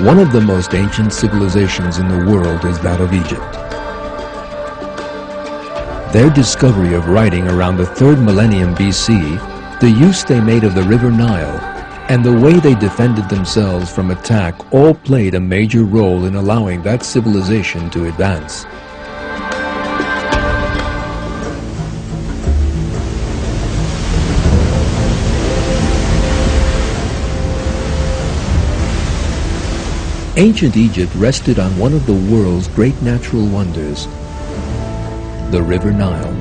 One of the most ancient civilizations in the world is that of Egypt. Their discovery of writing around the 3rd millennium BC, the use they made of the River Nile, and the way they defended themselves from attack all played a major role in allowing that civilization to advance. Ancient Egypt rested on one of the world's great natural wonders, the River Nile.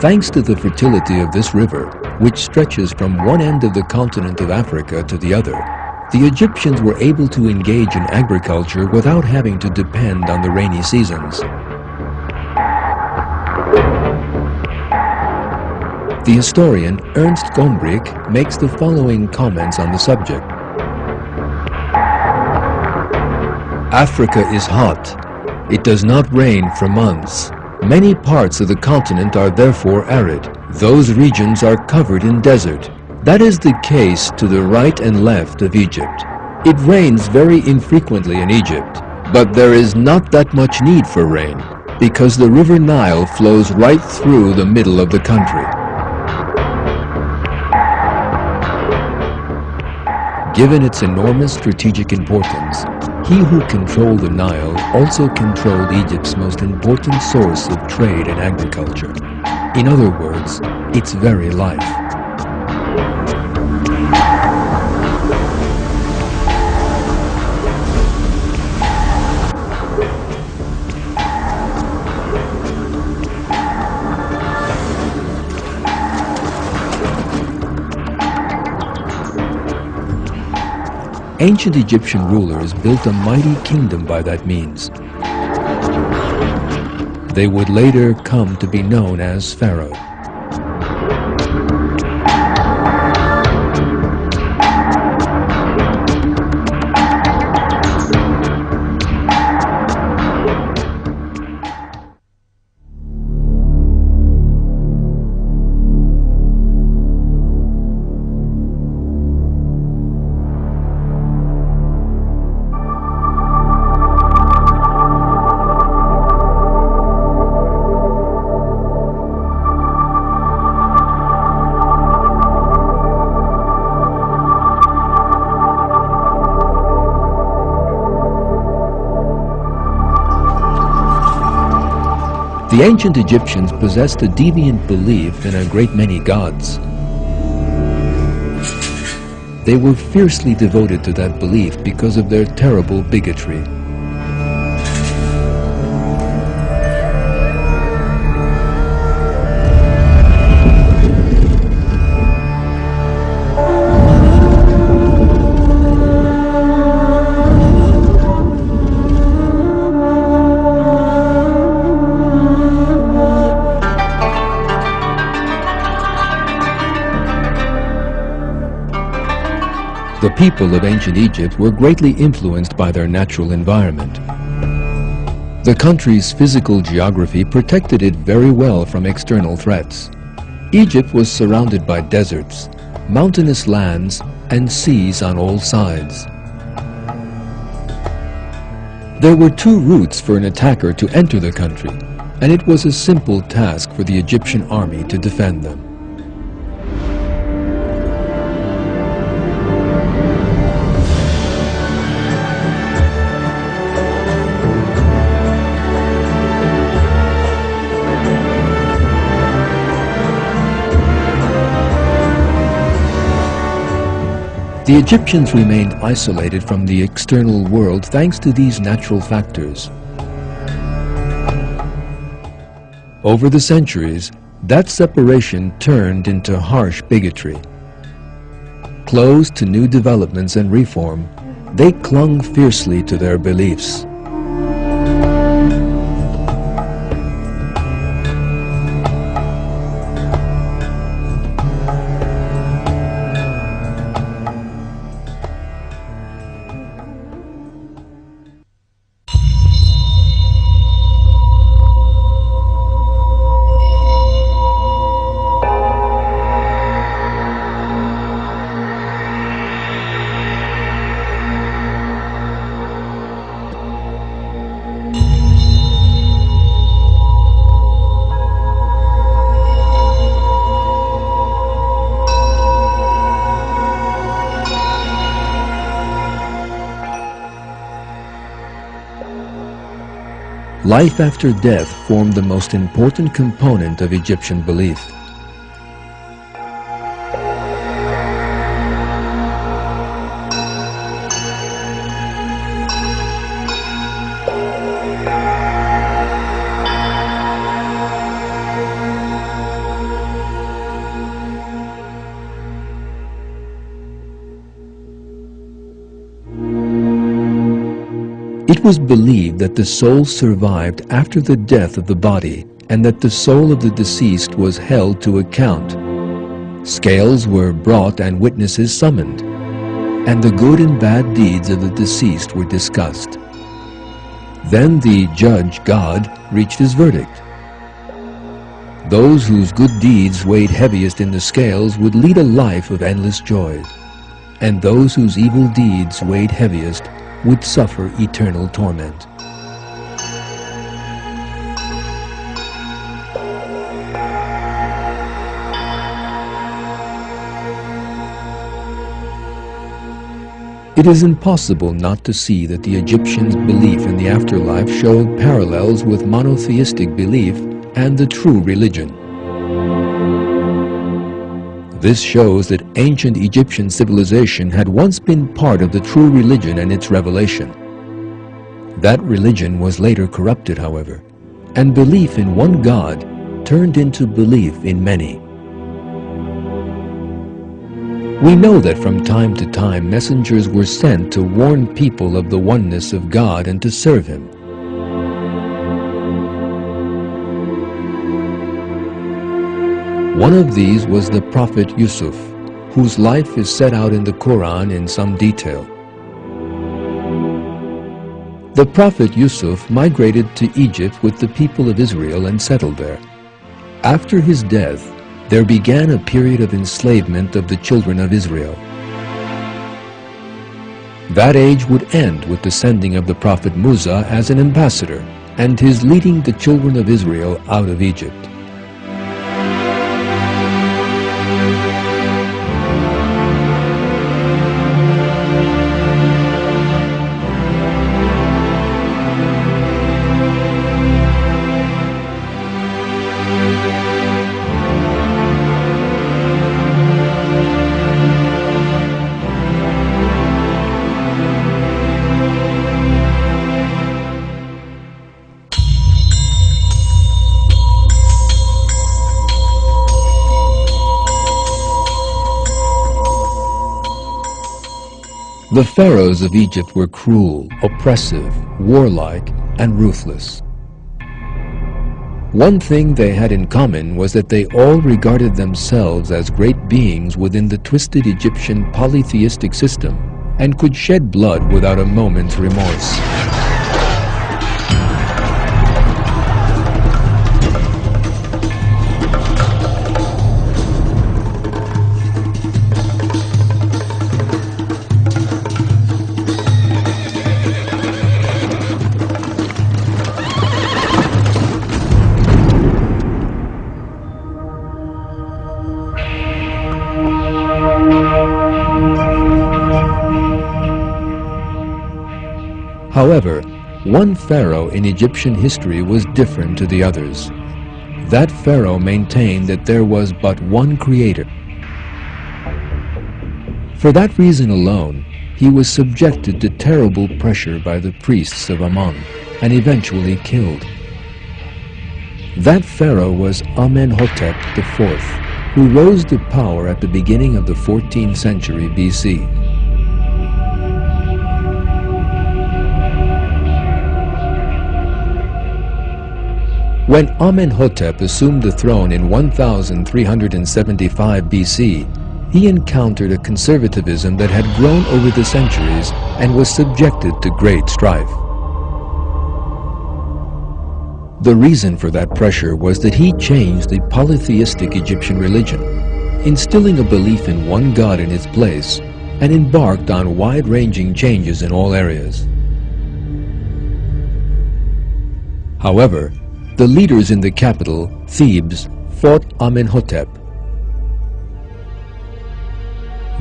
Thanks to the fertility of this river, which stretches from one end of the continent of Africa to the other, the Egyptians were able to engage in agriculture without having to depend on the rainy seasons. The historian Ernst Gombrich makes the following comments on the subject. Africa is hot. It does not rain for months. Many parts of the continent are therefore arid. Those regions are covered in desert. That is the case to the right and left of Egypt. It rains very infrequently in Egypt, but there is not that much need for rain, because the River Nile flows right through the middle of the country. Given its enormous strategic importance, he who controlled the Nile also controlled Egypt's most important source of trade and agriculture. In other words, its very life. Ancient Egyptian rulers built a mighty kingdom by that means. They would later come to be known as Pharaoh. The ancient Egyptians possessed a deviant belief in a great many gods. They were fiercely devoted to that belief because of their terrible bigotry. The people of ancient Egypt were greatly influenced by their natural environment. The country's physical geography protected it very well from external threats. Egypt was surrounded by deserts, mountainous lands, and seas on all sides. There were two routes for an attacker to enter the country, and it was a simple task for the Egyptian army to defend them. The Egyptians remained isolated from the external world thanks to these natural factors. Over the centuries, that separation turned into harsh bigotry. Closed to new developments and reform, they clung fiercely to their beliefs. Life after death formed the most important component of Egyptian belief. It was believed that the soul survived after the death of the body and that the soul of the deceased was held to account. Scales were brought and witnesses summoned, and the good and bad deeds of the deceased were discussed. Then the judge, God, reached his verdict. Those whose good deeds weighed heaviest in the scales would lead a life of endless joy, and those whose evil deeds weighed heaviest would suffer eternal torment. It is impossible not to see that the Egyptians' belief in the afterlife showed parallels with monotheistic belief and the true religion. This shows that ancient Egyptian civilization had once been part of the true religion and its revelation. That religion was later corrupted, however, and belief in one God turned into belief in many. We know that from time to time messengers were sent to warn people of the oneness of God and to serve Him. One of these was the prophet Yusuf, whose life is set out in the Quran in some detail. The prophet Yusuf migrated to Egypt with the people of Israel and settled there. After his death, there began a period of enslavement of the children of Israel. That age would end with the sending of the prophet Musa as an ambassador and his leading the children of Israel out of Egypt. The pharaohs of Egypt were cruel, oppressive, warlike, and ruthless. One thing they had in common was that they all regarded themselves as great beings within the twisted Egyptian polytheistic system and could shed blood without a moment's remorse. However, one pharaoh in Egyptian history was different to the others. That pharaoh maintained that there was but one creator. For that reason alone, he was subjected to terrible pressure by the priests of Ammon and eventually killed. That pharaoh was Amenhotep IV, who rose to power at the beginning of the 14th century BC. When Amenhotep assumed the throne in 1375 BC, he encountered a conservatism that had grown over the centuries and was subjected to great strife. The reason for that pressure was that he changed the polytheistic Egyptian religion, instilling a belief in one god in its place, and embarked on wide-ranging changes in all areas. However, the leaders in the capital, Thebes, fought Amenhotep.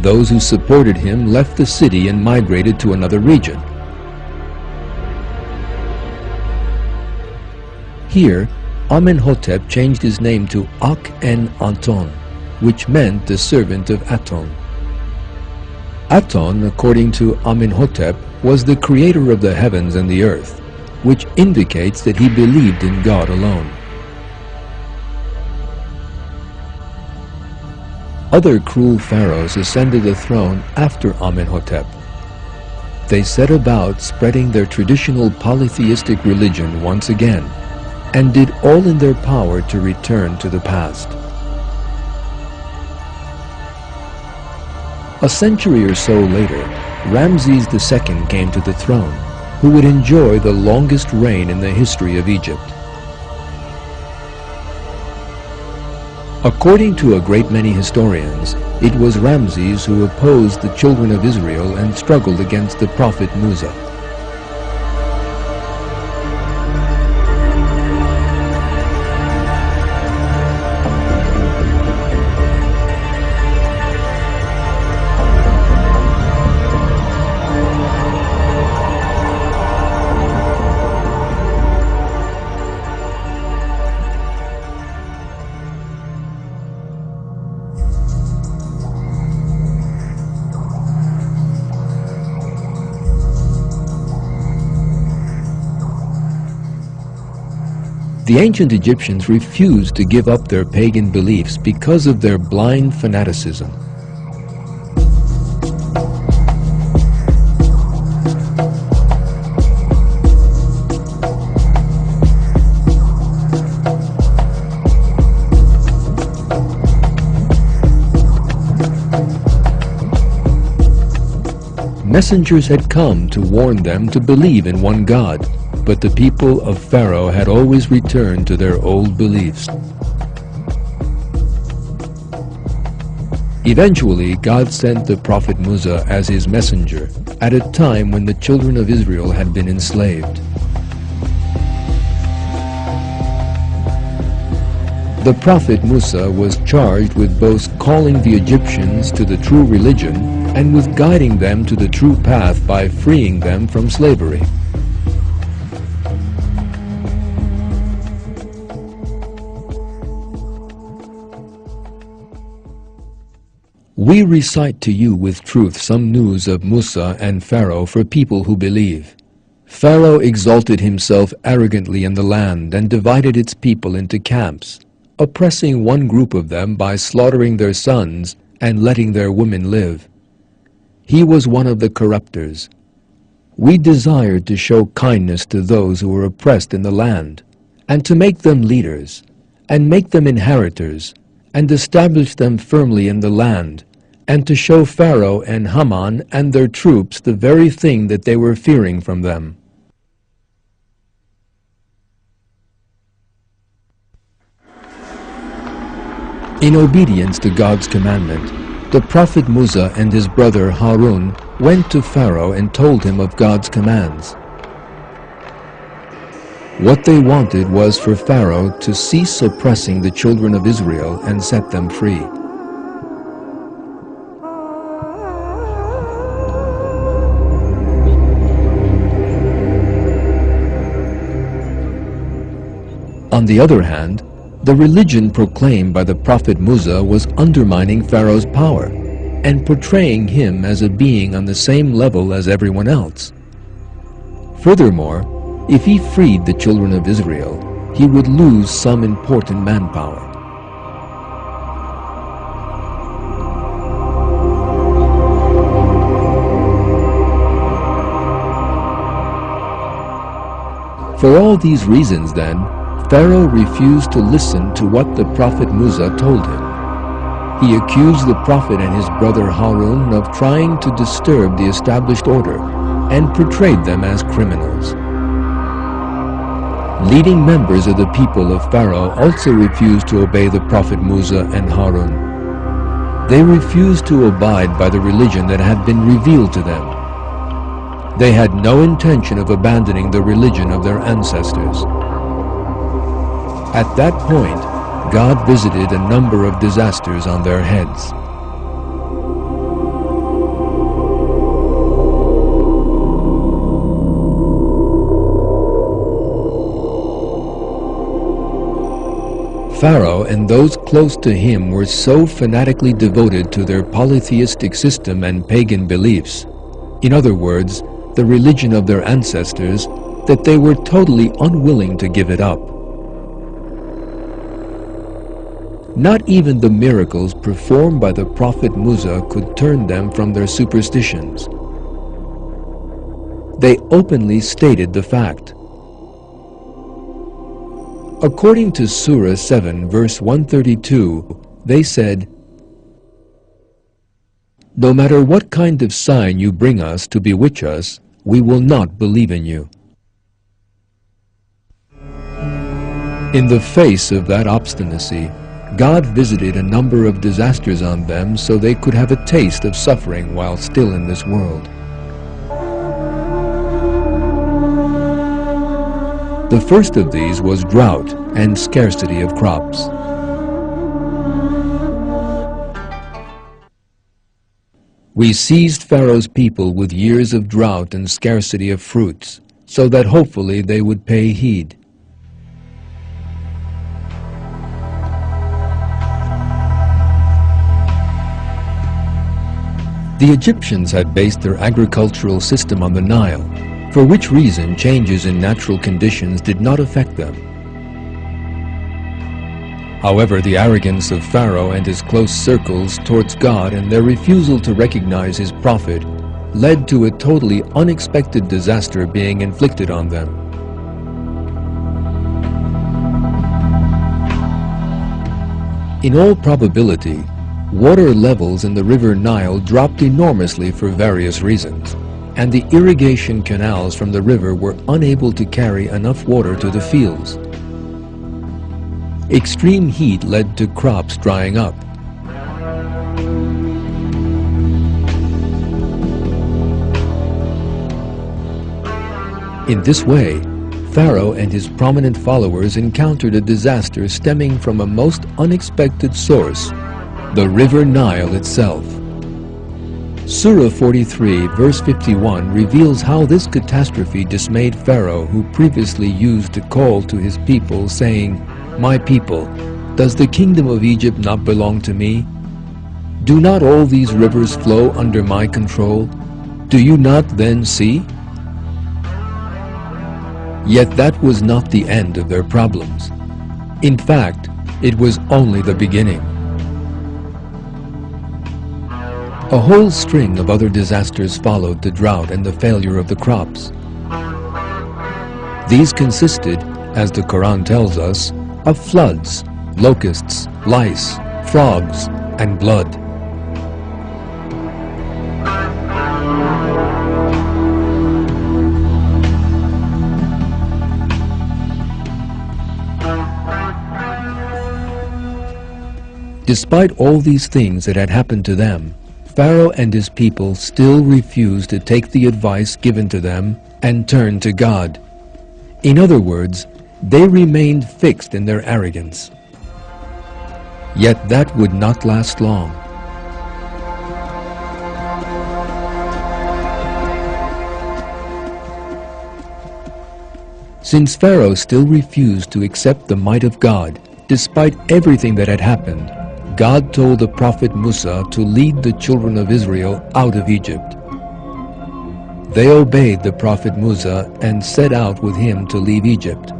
Those who supported him left the city and migrated to another region. Here, Amenhotep changed his name to Akhenaton, which meant the servant of Aton. Aton, according to Amenhotep, was the creator of the heavens and the earth, which indicates that he believed in God alone. Other cruel pharaohs ascended the throne after Amenhotep. They set about spreading their traditional polytheistic religion once again, and did all in their power to return to the past. A century or so later, Ramses II came to the throne, who would enjoy the longest reign in the history of Egypt. According to a great many historians, it was Ramses who opposed the children of Israel and struggled against the prophet Musa. The ancient Egyptians refused to give up their pagan beliefs because of their blind fanaticism. Messengers had come to warn them to believe in one God, but the people of Pharaoh had always returned to their old beliefs. Eventually, God sent the prophet Musa as his messenger at a time when the children of Israel had been enslaved. The prophet Musa was charged with both calling the Egyptians to the true religion and with guiding them to the true path by freeing them from slavery. We recite to you with truth some news of Musa and Pharaoh for people who believe. Pharaoh exalted himself arrogantly in the land and divided its people into camps, oppressing one group of them by slaughtering their sons and letting their women live. He was one of the corruptors. We desired to show kindness to those who were oppressed in the land, and to make them leaders, and make them inheritors, and establish them firmly in the land, and to show Pharaoh and Haman and their troops the very thing that they were fearing from them. In obedience to God's commandment, the prophet Musa and his brother Harun went to Pharaoh and told him of God's commands. What they wanted was for Pharaoh to cease oppressing the children of Israel and set them free. On the other hand, the religion proclaimed by the prophet Musa was undermining Pharaoh's power and portraying him as a being on the same level as everyone else. Furthermore, if he freed the children of Israel, he would lose some important manpower. For all these reasons then, Pharaoh refused to listen to what the prophet Musa told him. He accused the prophet and his brother Harun of trying to disturb the established order and portrayed them as criminals. Leading members of the people of Pharaoh also refused to obey the prophet Musa and Harun. They refused to abide by the religion that had been revealed to them. They had no intention of abandoning the religion of their ancestors. At that point, God visited a number of disasters on their heads. Pharaoh and those close to him were so fanatically devoted to their polytheistic system and pagan beliefs, in other words, the religion of their ancestors, that they were totally unwilling to give it up. Not even the miracles performed by the prophet Musa could turn them from their superstitions. They openly stated the fact. According to Surah 7, verse 132, they said, "No matter what kind of sign you bring us to bewitch us, we will not believe in you." In the face of that obstinacy, God visited a number of disasters on them so they could have a taste of suffering while still in this world. The first of these was drought and scarcity of crops. We seized Pharaoh's people with years of drought and scarcity of fruits, so that hopefully they would pay heed. The Egyptians had based their agricultural system on the Nile, for which reason changes in natural conditions did not affect them. However, the arrogance of Pharaoh and his close circles towards God and their refusal to recognize his prophet led to a totally unexpected disaster being inflicted on them. In all probability, water levels in the river Nile dropped enormously for various reasons, and the irrigation canals from the river were unable to carry enough water to the fields. Extreme heat led to crops drying up. In this way, Pharaoh and his prominent followers encountered a disaster stemming from a most unexpected source, the river Nile itself. Surah 43, verse 51 reveals how this catastrophe dismayed Pharaoh, who previously used to call to his people, saying, "My people, does the kingdom of Egypt not belong to me? Do not all these rivers flow under my control? Do you not then see?" Yet that was not the end of their problems. In fact, it was only the beginning. A whole string of other disasters followed the drought and the failure of the crops. These consisted, as the Quran tells us, of floods, locusts, lice, frogs, and blood. Despite all these things that had happened to them, Pharaoh and his people still refused to take the advice given to them and turn to God. In other words, they remained fixed in their arrogance. Yet that would not last long. Since Pharaoh still refused to accept the might of God, despite everything that had happened, God told the prophet Musa to lead the children of Israel out of Egypt. They obeyed the prophet Musa and set out with him to leave Egypt.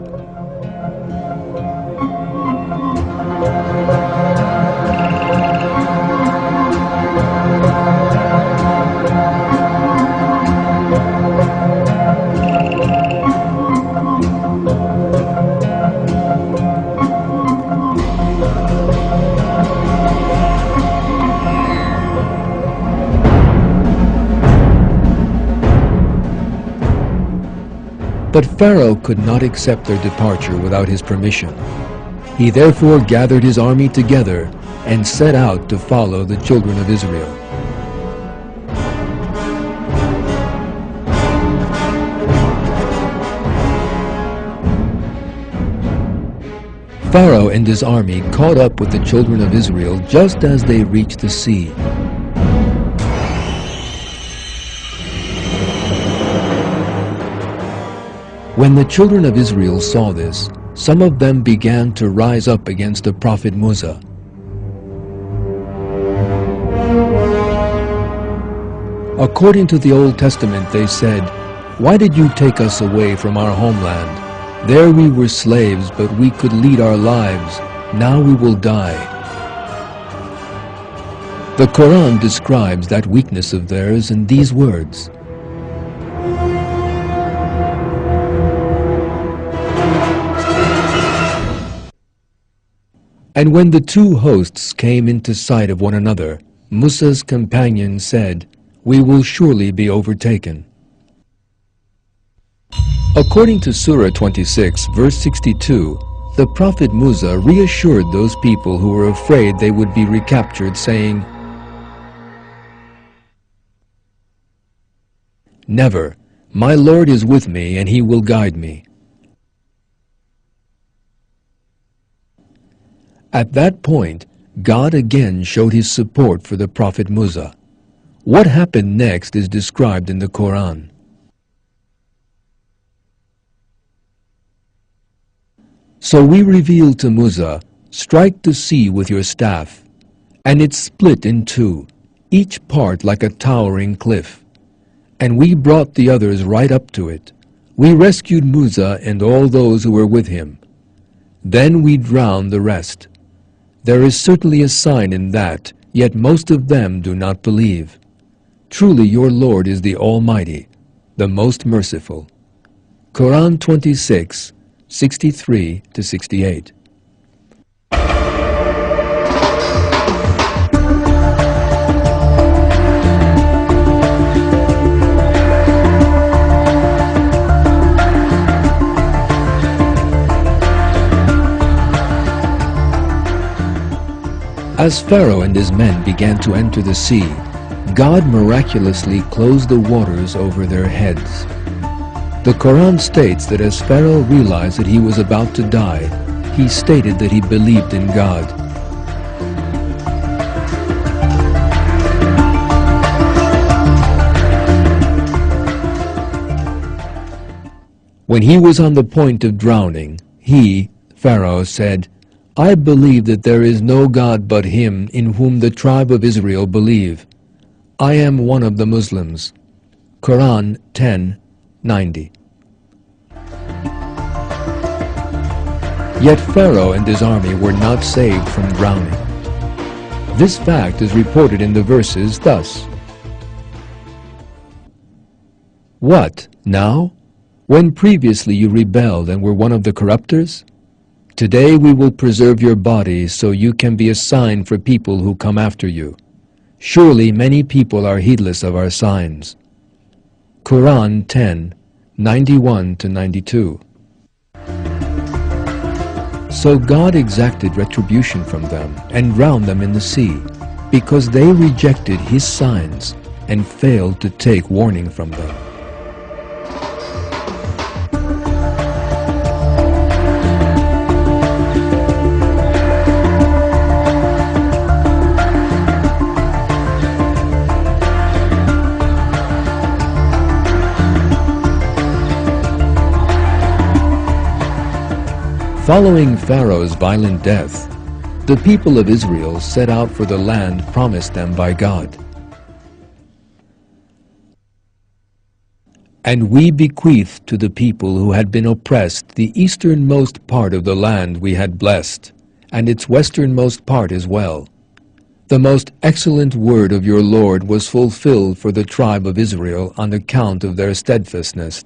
But Pharaoh could not accept their departure without his permission. He therefore gathered his army together and set out to follow the children of Israel. Pharaoh and his army caught up with the children of Israel just as they reached the sea. When the children of Israel saw this, some of them began to rise up against the prophet Musa. According to the Old Testament, they said, "Why did you take us away from our homeland? There we were slaves, but we could lead our lives. Now we will die." The Quran describes that weakness of theirs in these words. And when the two hosts came into sight of one another, Musa's companion said, "We will surely be overtaken." According to Surah 26, verse 62, the Prophet Musa reassured those people who were afraid they would be recaptured, saying, "Never, my Lord is with me and he will guide me." At that point, God again showed his support for the Prophet Musa. What happened next is described in the Quran. So we revealed to Musa, "Strike the sea with your staff," and it split in two, each part like a towering cliff. And we brought the others right up to it. We rescued Musa and all those who were with him. Then we drowned the rest. There is certainly a sign in that, yet most of them do not believe. Truly your Lord is the Almighty, the most merciful. Quran 26, 63 to 68. As Pharaoh and his men began to enter the sea, God miraculously closed the waters over their heads. The Quran states that as Pharaoh realized that he was about to die, he stated that he believed in God. When he was on the point of drowning, he, Pharaoh, said, "I believe that there is no God but him in whom the tribe of Israel believe. I am one of the Muslims." Quran 10:90. Yet Pharaoh and his army were not saved from drowning. This fact is reported in the verses thus. What, now? When previously you rebelled and were one of the corruptors? Today we will preserve your body so you can be a sign for people who come after you. Surely many people are heedless of our signs. Quran 10:91 to 92. So God exacted retribution from them and drowned them in the sea, because they rejected his signs and failed to take warning from them. Following Pharaoh's violent death, the people of Israel set out for the land promised them by God. And we bequeathed to the people who had been oppressed the easternmost part of the land we had blessed, and its westernmost part as well. The most excellent word of your Lord was fulfilled for the tribe of Israel on account of their steadfastness.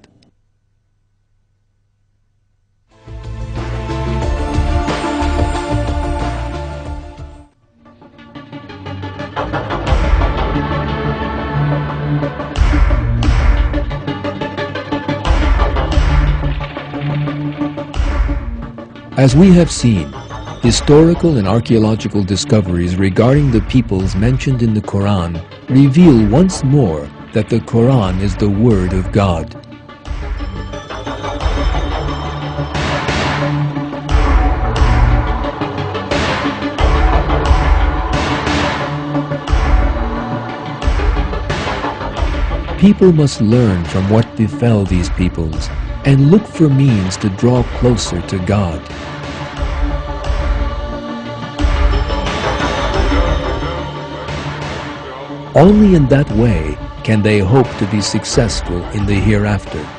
As we have seen, historical and archaeological discoveries regarding the peoples mentioned in the Quran reveal once more that the Quran is the Word of God. People must learn from what befell these peoples and look for means to draw closer to God. Only in that way can they hope to be successful in the hereafter.